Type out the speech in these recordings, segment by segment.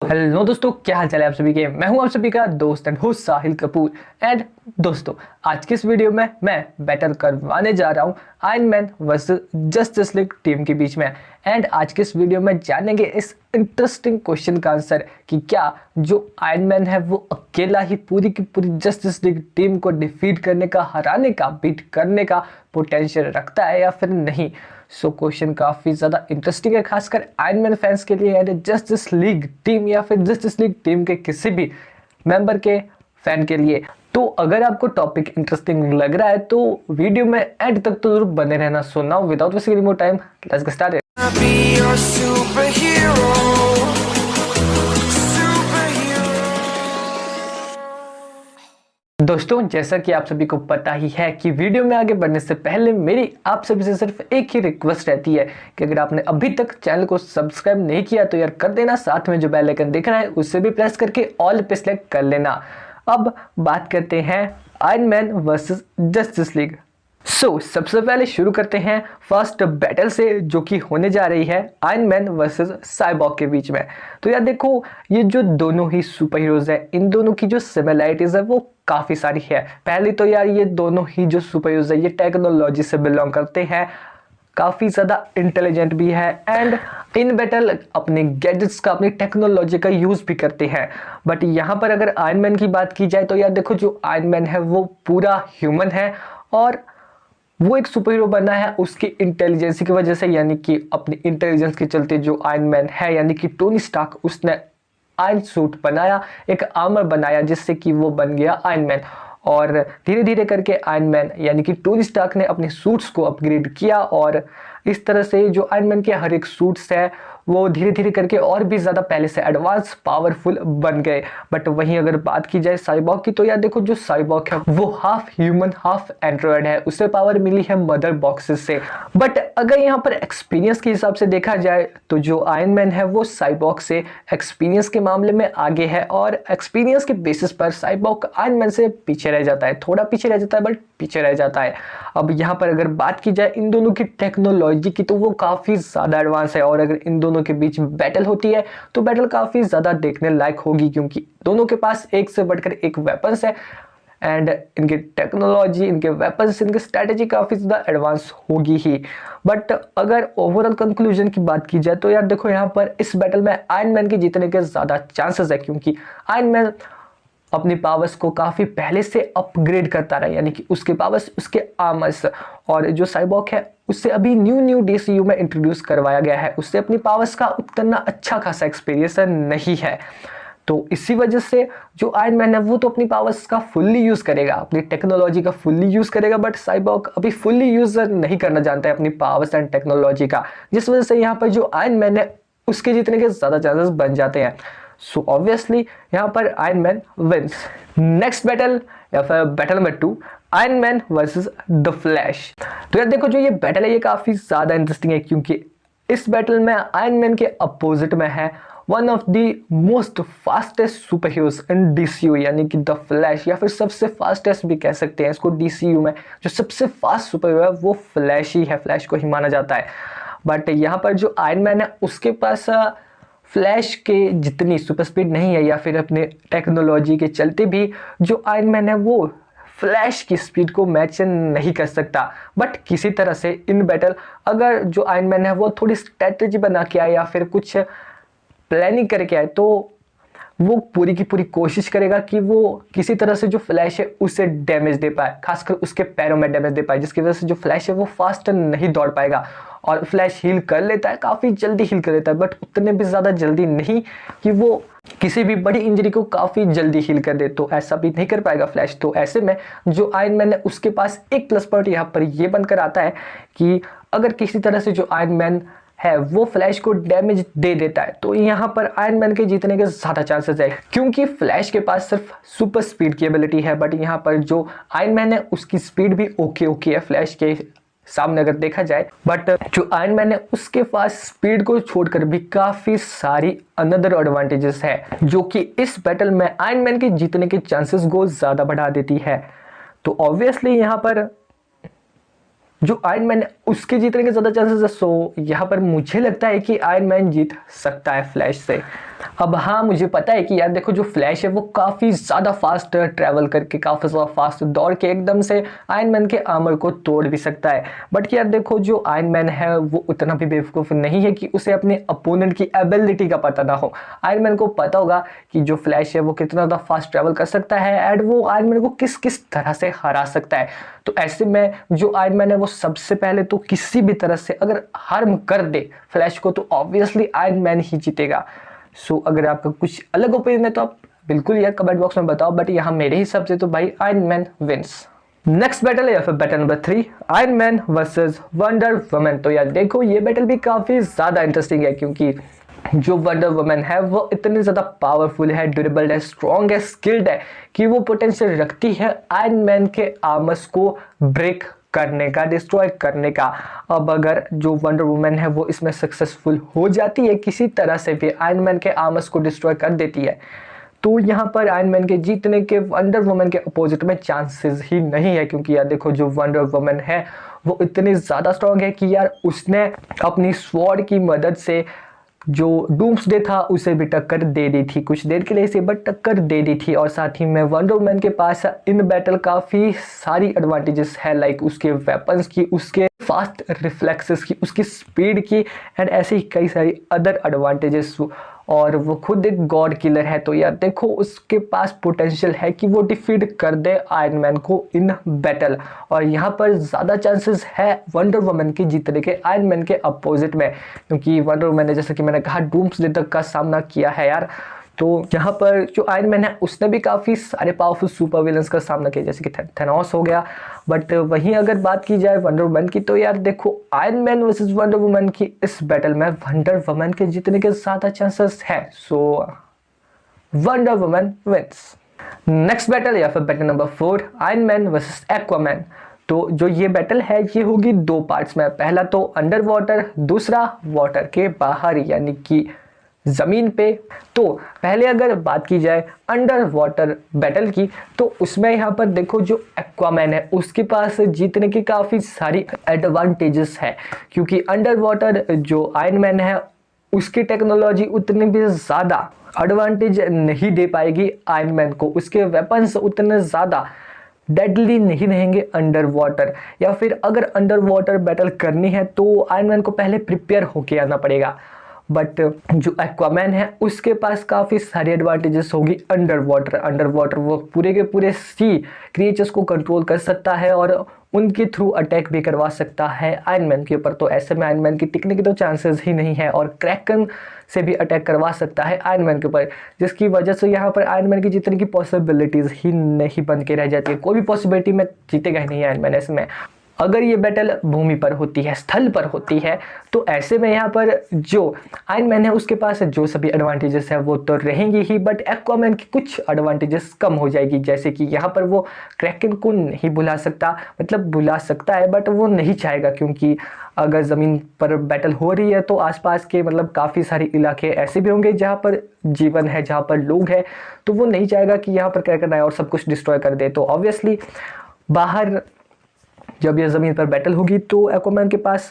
Hello दोस्तों, क्या हाल चाल है आप सभी के। मैं हूं आप सभी का दोस्त and host Sahil Kapoor. And दोस्तों, आज की इस वीडियो में मैं बैटल करवाने जा रहा हूं iron man versus justice league team के बीच में। एंड आज के इस वीडियो में जानेंगे इस इंटरेस्टिंग क्वेश्चन का आंसर कि क्या जो आयरन मैन है वो अकेला ही पूरी की पूरी जस्टिस लीग टीम को डिफीट करने का, हराने का, बीट करने का पोटेंशियल रखता है या फिर नहीं। सो क्वेश्चन काफी ज्यादा इंटरेस्टिंग है, खासकर आयरन मैन फैंस के लिए एंड जस्टिस लीग टीम या फिर जस्टिस लीग टीम के किसी भी मेंबर के फैन के लिए। तो अगर आपको टॉपिक इंटरेस्टिंग लग रहा है तो वीडियो में एंड तक तो जरूर बने रहना। So now without wasting any more time, let's get started. दोस्तों, जैसा कि आप सभी को पता ही है कि वीडियो में आगे बढ़ने से पहले मेरी आप सभी से सिर्फ एक ही रिक्वेस्ट रहती है कि अगर आपने अभी तक चैनल को सब्सक्राइब नहीं किया तो यार कर देना, साथ में जो बेल आइकन दिख रहा है उसे भी प्रेस करके ऑल पे सिलेक्ट कर लेना। अब बात करते हैं iron man versus justice league. सबसे पहले शुरू करते हैं फर्स्ट बैटल से, जो कि होने जा रही है आयरन मैन वर्सेस साइबॉर्ग के बीच में। तो यार देखो, ये जो दोनों ही सुपर हीरोज हैं, इन दोनों की जो सिमिलरिटीज है वो काफ़ी सारी है। पहले तो यार ये दोनों ही जो सुपर हीरोज है ये टेक्नोलॉजी से बिलोंग करते हैं, काफ़ी ज़्यादा इंटेलिजेंट भी है एंड इन बैटल अपने गैजेट्स का, अपनी टेक्नोलॉजी का यूज़ भी करते हैं। बट यहाँ पर अगर आयरन मैन की बात की जाए तो यार देखो, जो आयरन मैन है वो पूरा ह्यूमन है और वो एक सुपर हीरो बना है उसकी इंटेलिजेंस की वजह से, यानी कि अपनी इंटेलिजेंस के चलते जो आयरन मैन है यानी कि टोनी स्टार्क, उसने आयरन सूट बनाया, एक आर्मर बनाया जिससे कि वो बन गया आयरन मैन। और धीरे धीरे करके आयरन मैन यानी कि टोनी स्टार्क ने अपने सूट्स को अपग्रेड किया और इस तरह से जो आयरन मैन के हर एक सूट्स है वो धीरे धीरे करके और भी ज़्यादा पहले से एडवांस पावरफुल बन गए। बट वहीं अगर बात की जाए साइबॉर्ग की तो यार देखो, जो साइबॉर्ग है वो हाफ ह्यूमन हाफ एंड्रॉयड है, उसे पावर मिली है मदर बॉक्सेस से। बट अगर यहाँ पर एक्सपीरियंस के हिसाब से देखा जाए तो जो आयरन मैन है वो साइबॉर्ग से एक्सपीरियंस के मामले में आगे है और एक्सपीरियंस के बेसिस पर साइबॉर्ग आयरन मैन से पीछे रह जाता है, थोड़ा पीछे रह जाता है बट पीछे रह जाता है। अब यहाँ पर अगर बात की जाए इन दोनों की टेक्नोलॉजी की तो वो काफ़ी ज़्यादा एडवांस है और अगर इन दोनों के बीच बैटल होती है तो बैटल काफ़ी ज़्यादा देखने लायक होगी, क्योंकि दोनों के पास एक से बढ़कर एक वेपन्स है एंड इनकी टेक्नोलॉजी, इनके वेपन्स, इनकी स्ट्रैटेजी काफ़ी ज़्यादा एडवांस होगी ही। बट अगर ओवरऑल कंक्लूजन की बात की जाए तो यार देखो, यहाँ पर इस बैटल में आयरन मैन के जीतने के ज़्यादा चांसेस है, क्योंकि आयरन मैन अपनी पावर्स को काफ़ी पहले से अपग्रेड करता रहा, यानी कि उसके पावर्स, उसके आर्मर्स। और जो साइबॉर्ग है उससे अभी न्यू डीसीयू में इंट्रोड्यूस करवाया गया है, उससे अपनी पावर्स का उतना अच्छा खासा एक्सपीरियंस नहीं है। तो इसी वजह से जो आयरन मैन है वो तो अपनी पावर्स का फुल्ली यूज़ करेगा, अपनी टेक्नोलॉजी का फुल्ली यूज़ करेगा, बट साइबॉर्ग अभी फुल्ली यूज़ नहीं करना जानता है अपनी पावर्स एंड टेक्नोलॉजी का, जिस वजह से यहाँ पर जो आयरन मैन है उसके जीतने के ज़्यादा चांसेस बन जाते हैं। सो ऑब्वियसली यहाँ पर iron man wins. Next battle या फिर battle number 2, iron man versus the flash. तो यार देखो, जो ये बैटल है ये काफ़ी ज़्यादा इंटरेस्टिंग है, क्योंकि इस बैटल में आयरन मैन के अपोजिट में है one of the most fastest super heroes in DCU, यानी कि द फ्लैश, या फिर सबसे फास्टेस्ट भी कह सकते हैं इसको। डीसीयू में जो सबसे फास्ट सुपर हीरो है वो फ्लैश ही है, फ्लैश को ही माना जाता है। बट यहाँ पर जो आयरन मैन है उसके पास फ्लैश के जितनी सुपर स्पीड नहीं है, या फिर अपने टेक्नोलॉजी के चलते भी जो आयरन मैन है वो फ्लैश की स्पीड को मैच नहीं कर सकता। बट किसी तरह से इन बैटल अगर जो आयरन मैन है वो थोड़ी स्ट्रेटजी बना के आए या फिर कुछ प्लानिंग करके आए तो वो पूरी की पूरी कोशिश करेगा कि वो किसी तरह से जो फ्लैश है उसे डैमेज दे पाए, खासकर उसके पैरों में डैमेज दे पाए, जिसकी वजह से जो फ्लैश है वो फास्ट नहीं दौड़ पाएगा। और फ्लैश हील कर लेता है, काफ़ी जल्दी हील कर लेता है, बट उतने भी ज़्यादा जल्दी नहीं कि वो किसी भी बड़ी इंजरी को काफ़ी जल्दी हील कर दे, तो ऐसा भी नहीं कर पाएगा फ्लैश। तो ऐसे में जो आयरन मैन है उसके पास एक प्लस पॉइंट यहाँ पर ये बनकर आता है कि अगर किसी तरह से जो आयरन मैन है वो फ्लैश को डैमेज दे देता है तो यहाँ पर आयरन मैन के जीतने के ज़्यादा चांसेस है, क्योंकि फ्लैश के पास सिर्फ सुपर स्पीड की एबिलिटी है। बट यहाँ पर जो आयरन मैन है उसकी स्पीड भी ओके है फ्लैश के सामने अगर देखा जाए। बट जो आयरन मैन है उसके पास स्पीड को छोड़कर भी काफ़ी सारी अनदर एडवांटेजेस है, जो कि इस बैटल में आयरन मैन के जीतने के चांसेस को ज़्यादा बढ़ा देती है। तो ऑब्वियसली यहाँ पर जो आयरन मैन उसके जीतने के ज़्यादा चांसेस है। सो यहाँ पर मुझे लगता है कि आयरन मैन जीत सकता है फ्लैश से। अब हाँ, मुझे पता है कि यार देखो जो फ्लैश है वो काफ़ी ज़्यादा फास्ट ट्रैवल करके, काफ़ी ज़्यादा फास्ट दौड़ के एकदम से आयरन मैन के आर्मर को तोड़ भी सकता है। बट यार देखो जो आयरन मैन है वो उतना भी बेवकूफ़ नहीं है कि उसे अपने अपोनेंट की एबिलिटी का पता ना हो। आयरन मैन को पता होगा कि जो फ्लैश है वो कितना ज़्यादा फास्ट ट्रैवल कर सकता है एंड वो आयरन मैन को किस किस तरह से हरा सकता है। तो ऐसे में जो आयरन मैन है वो सबसे पहले तो किसी भी तरह से अगर हार्म कर दे फ्लैश को तो ऑब्वियसली आयरन मैन ही जीतेगा। सो अगर आपका कुछ अलग ओपिनियन है तो आप बिल्कुल यार कमेंट बॉक्स में बताओ, बट यहाँ मेरे हिसाब से तो भाई iron man wins. Next battle है या फिर battle number 3, iron man versus wonder woman. तो यार देखो ये बैटल भी काफ़ी ज़्यादा इंटरेस्टिंग है क्योंकि जो वंडर वुमन है वो इतनी ज़्यादा पावरफुल है, ड्यूरेबल है, स्ट्रॉन्ग है, स्किल्ड है कि वो पोटेंशियल रखती है आयरन मैन के आर्मर्स को ब्रेक करने का, डिस्ट्रॉय करने का। अब अगर जो वंडर वुमन है वो इसमें सक्सेसफुल हो जाती है, किसी तरह से भी आयरन मैन के आर्मर्स को डिस्ट्रॉय कर देती है, तो यहाँ पर आयरन मैन के जीतने के वंडर वुमन के अपोजिट में चांसेस ही नहीं है। क्योंकि यार देखो जो वंडर वुमन है वो इतनी ज़्यादा स्ट्रॉन्ग है कि यार उसने अपनी स्वॉर्ड की मदद से जो डूम्सडे था उसे भी टक्कर दे दी थी, कुछ देर के लिए इसे बट टक्कर दे दी थी। और साथ ही में वंडर वुमन के पास इन बैटल काफ़ी सारी एडवांटेजेस है, लाइक उसके वेपन्स की, उसके फास्ट रिफ्लेक्सेस की, उसकी स्पीड की एंड ऐसे ही कई सारी अदर एडवांटेजेस। और वो खुद एक गॉड किलर है, तो यार देखो उसके पास पोटेंशियल है कि वो डिफीट कर दे आयरन मैन को इन बैटल। और यहाँ पर ज़्यादा चांसेस है वंडर वुमन के जीतने के आयरन मैन के अपोजिट में, क्योंकि वंडर वुमन ने जैसे कि मैंने कहा डूम्सडे तक का सामना किया है यार। तो यहाँ पर जो आयरन मैन है उसने भी काफ़ी सारे पावरफुल सुपर विलन्स का सामना किया, जैसे कि थेनोस हो गया। बट वहीं अगर बात की जाए वंडर वुमन की, तो यार देखो iron man versus wonder woman की इस बैटल में वंडर वुमन के जीतने के ज़्यादा चांसेस है। So wonder woman wins. Next battle या फिर battle number 4, iron man versus Aquaman. तो जो ये बैटल है ये होगी 2 पार्ट्स में, पहला तो अंडर वाटर, दूसरा वाटर के बाहर यानी कि ज़मीन पे। तो पहले अगर बात की जाए अंडर वाटर बैटल की, तो उसमें यहाँ पर देखो जो एक्वामैन है उसके पास जीतने की काफ़ी सारी एडवांटेजेस है, क्योंकि अंडर वाटर जो आयरन मैन है उसकी टेक्नोलॉजी उतनी भी ज़्यादा एडवांटेज नहीं दे पाएगी आयरन मैन को, उसके वेपन्स उतने ज़्यादा डेडली नहीं रहेंगे अंडर वाटर। या फिर अगर अंडर वाटर बैटल करनी है तो आयरन मैन को पहले प्रिपेयर होके आना पड़ेगा। बट जो एक्वामैन है उसके पास काफ़ी सारी एडवांटेजेस होगी अंडर वाटर वो पूरे के पूरे सी क्रिएचर्स को कंट्रोल कर सकता है और उनके थ्रू अटैक भी करवा सकता है आयरन मैन के ऊपर। तो ऐसे में आयरन मैन की टिकने की तो चांसेस ही नहीं है, और क्रैकन से भी अटैक करवा सकता है आयरन मैन के ऊपर, जिसकी वजह से यहाँ पर आयरन मैन की जीतने की पॉसिबिलिटीज़ ही नहीं बन के रह जाती है। कोई भी पॉसिबिलिटी में जीतेगा ही नहीं आयरन मैन ऐसे में। अगर ये बैटल भूमि पर होती है, स्थल पर होती है, तो ऐसे में यहाँ पर जो आयरन मैन है उसके पास जो सभी एडवांटेजेस है वो तो रहेंगी ही, बट एक्वामैन की कुछ एडवांटेजेस कम हो जाएगी। जैसे कि यहाँ पर वो क्रैकन को नहीं बुला सकता, मतलब बुला सकता है बट वो नहीं चाहेगा, क्योंकि अगर ज़मीन पर बैटल हो रही है तो आसपास के मतलब काफ़ी सारे इलाके ऐसे भी होंगे जहाँ पर जीवन है, जहाँ पर लोग हैं, तो वो नहीं चाहेगा कि यहाँ पर क्रैकन आए और सब कुछ डिस्ट्रॉय कर दे। तो ऑब्वियसली बाहर जब यह ज़मीन पर बैटल होगी तो एक्वामैन के पास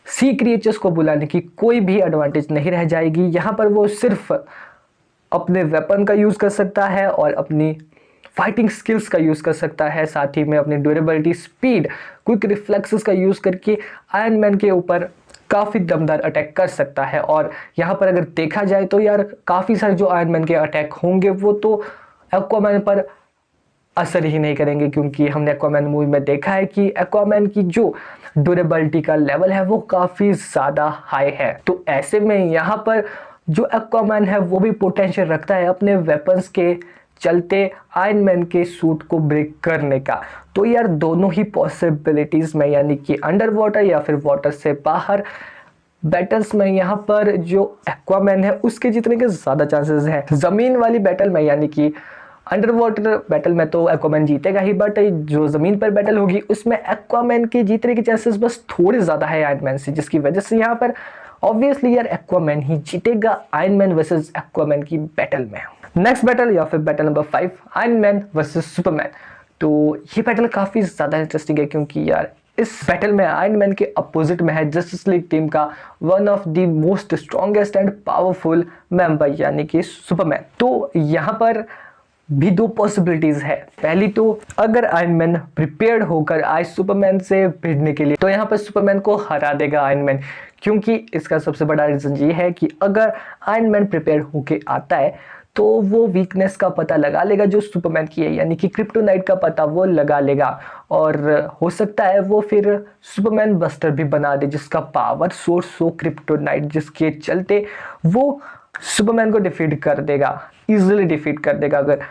सी क्रिएचर्स को बुलाने की कोई भी एडवांटेज नहीं रह जाएगी। यहाँ पर वो सिर्फ अपने वेपन का यूज़ कर सकता है और अपनी फाइटिंग स्किल्स का यूज़ कर सकता है, साथ ही में अपनी ड्यूरेबिलिटी, स्पीड, क्विक रिफ्लेक्सेस का यूज़ करके आयरन मैन के ऊपर काफ़ी दमदार अटैक कर सकता है। और यहाँ पर अगर देखा जाए तो यार काफ़ी सारे जो आयरन मैन के अटैक होंगे वो तो एक्वामैन पर असर ही नहीं करेंगे, क्योंकि हमने एक्वामैन मूवी में देखा है कि एक्वामैन की जो ड्यूरेबिलिटी का लेवल है वो काफ़ी ज़्यादा हाई है। तो ऐसे में यहाँ पर जो एक्वामैन है वो भी पोटेंशियल रखता है अपने वेपन्स के चलते आयरन मैन के सूट को ब्रेक करने का। तो यार दोनों ही पॉसिबिलिटीज़ में यानी कि अंडर वाटर या फिर वाटर से बाहर बैटल्स में यहाँ पर जो एक्वामैन है उसके जीतने के ज़्यादा चांसेस हैं। ज़मीन वाली बैटल में यानी कि अंडर वाटर बैटल में तो एक्वामैन जीतेगा ही, बट जो ज़मीन पर बैटल होगी उसमें एक्वामैन के जीतने के चांसेस बस थोड़े ज़्यादा है आयरन मैन से, जिसकी वजह से यहाँ पर ऑब्वियसली यार एक्वामैन ही जीतेगा आयरन मैन वर्सेस एक्वामैन की बैटल में। नेक्स्ट बैटल या फिर battle number 5, iron man versus Superman. तो ये बैटल काफ़ी ज़्यादा इंटरेस्टिंग है, क्योंकि यार इस बैटल में आयरन मैन के अपोजिट में है जस्टिस लीग टीम का one of the most strongest and powerful member यानी कि सुपरमैन। तो यहाँ पर भी दो पॉसिबिलिटीज है। पहली तो अगर आयरन मैन प्रिपेयर्ड होकर आए सुपरमैन से भिड़ने के लिए तो यहाँ पर सुपरमैन को हरा देगा आयरन मैन, क्योंकि इसका सबसे बड़ा रीजन ये है कि अगर आयरन मैन प्रिपेयर होके आता है तो वो वीकनेस का पता लगा लेगा जो सुपरमैन की है, यानी कि क्रिप्टोनाइट का पता वो लगा लेगा और हो सकता है वो फिर सुपरमैन बस्टर भी बना दे जिसका पावर सोर्स हो क्रिप्टोनाइट, जिसके चलते वो सुपरमैन को डिफीट कर देगा, इजीली डिफीट कर देगा अगर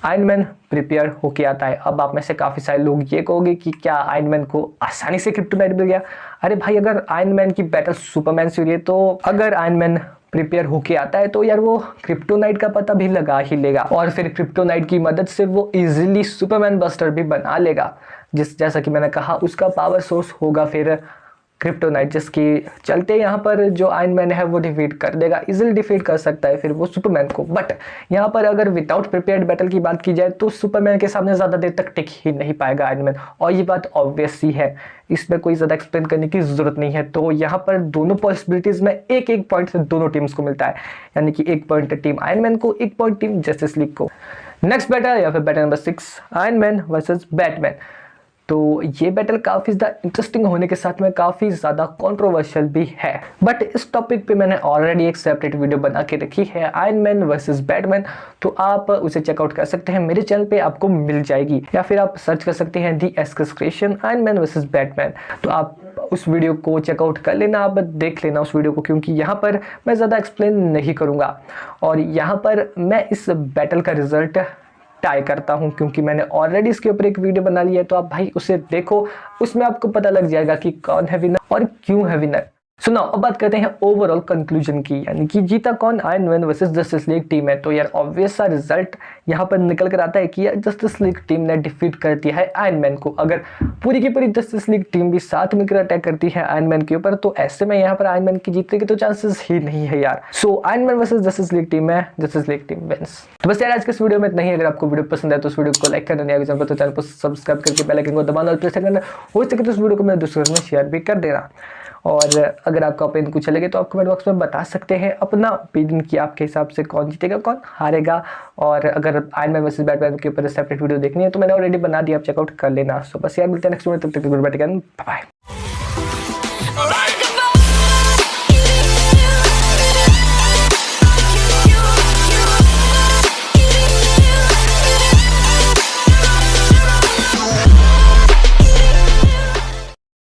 आयरन मैन प्रिपेयर होके आता है। अब आप में से काफ़ी सारे लोग ये कहोगे कि क्या आयरन मैन को आसानी से क्रिप्टोनाइट मिल गया? अरे भाई, अगर आयरन मैन की बैटल सुपरमैन से हो रही है तो अगर आयरन मैन प्रिपेयर होके आता है तो यार वो क्रिप्टोनाइट का पता भी लगा ही लेगा और फिर क्रिप्टोनाइट की मदद से वो इजीली सुपरमैन बस्टर भी बना लेगा, जैसा कि मैंने कहा उसका पावर सोर्स होगा फिर क्रिप्टोनाइट, जिसके चलते यहाँ पर जो आयरन मैन है वो डिफीट कर देगा, इजीली डिफीट कर सकता है फिर वो सुपरमैन को। बट यहाँ पर अगर विदाउट प्रिपेयर्ड बैटल की बात की जाए तो सुपरमैन के सामने ज़्यादा देर तक टिक ही नहीं पाएगा आयरन मैन, और ये बात ऑब्वियस ही है, इसमें कोई ज़्यादा एक्सप्लेन करने की ज़रूरत नहीं है। तो यहाँ पर दोनों पॉसिबिलिटीज़ में एक एक पॉइंट से दोनों टीम्स को मिलता है, यानी कि एक पॉइंट टीम आयरन मैन को, एक पॉइंट टीम जस्टिस लीग को। नेक्स्ट बैटल या फिर battle number 6, iron man versus Batman. तो ये बैटल काफ़ी ज़्यादा इंटरेस्टिंग होने के साथ में काफ़ी ज़्यादा कंट्रोवर्शियल भी है, बट इस टॉपिक पे मैंने ऑलरेडी एक सेपरेट वीडियो बना के रखी है आयरन मैन वर्सेस बैटमैन, तो आप उसे चेकआउट कर सकते हैं, मेरे चैनल पे आपको मिल जाएगी, या फिर आप सर्च कर सकते हैं the SKS creation iron man versus Batman, तो आप उस वीडियो को चेकआउट कर लेना, आप देख लेना उस वीडियो को, क्योंकि यहाँ पर मैं ज़्यादा एक्सप्लेन नहीं करूँगा और यहाँ पर मैं इस बैटल का रिजल्ट टाई करता हूं, क्योंकि मैंने ऑलरेडी इसके ऊपर एक वीडियो बना लिया है, तो आप भाई उसे देखो, उसमें आपको पता लग जाएगा कि कौन है विनर और क्यों है विनर। सुनो, अब बात करते हैं ओवरऑल कंक्लूजन की, यानी कि जीता कौन, iron man versus justice league team है। तो यार ऑब्वियस सा रिजल्ट यहाँ पर निकल कर आता है कि यार जस्टिस लीग टीम ने डिफीट कर दिया है आयरन मैन को। अगर पूरी की पूरी जस्टिस लीग टीम भी साथ मिलकर अटैक करती है आयरन मैन के ऊपर, तो ऐसे में यहाँ पर आयरन मैन की जीतने के तो चांसेस ही नहीं है यार। So iron man versus justice league team है, जस्टिस लीग टीम विंस। तो बस यार आज के इस वीडियो में इतना ही। अगर आपको वीडियो पसंद है तो उस वीडियो को लाइक करना, नहीं तो चैनल को सब्सक्राइब करके बेल आइकन को दबाना और प्रेस करना, हो सके तो इस वीडियो को मेरे दोस्तों में शेयर भी कर देना। और अगर आपका ओपिनियन कुछ लगे तो आप कमेंट बॉक्स में बता सकते हैं अपना ओपिनियन कि आपके हिसाब से कौन जीतेगा कौन हारेगा। और अगर आयरन मैन वर्सेस बैटमैन के ऊपर सेपरेट वीडियो देखनी है तो मैंने ऑलरेडी बना दिया, आप चेकआउट कर लेना। सो बस यार मिलते हैं नेक्स्ट वीडियो, तब तक गुड बाय, बाय।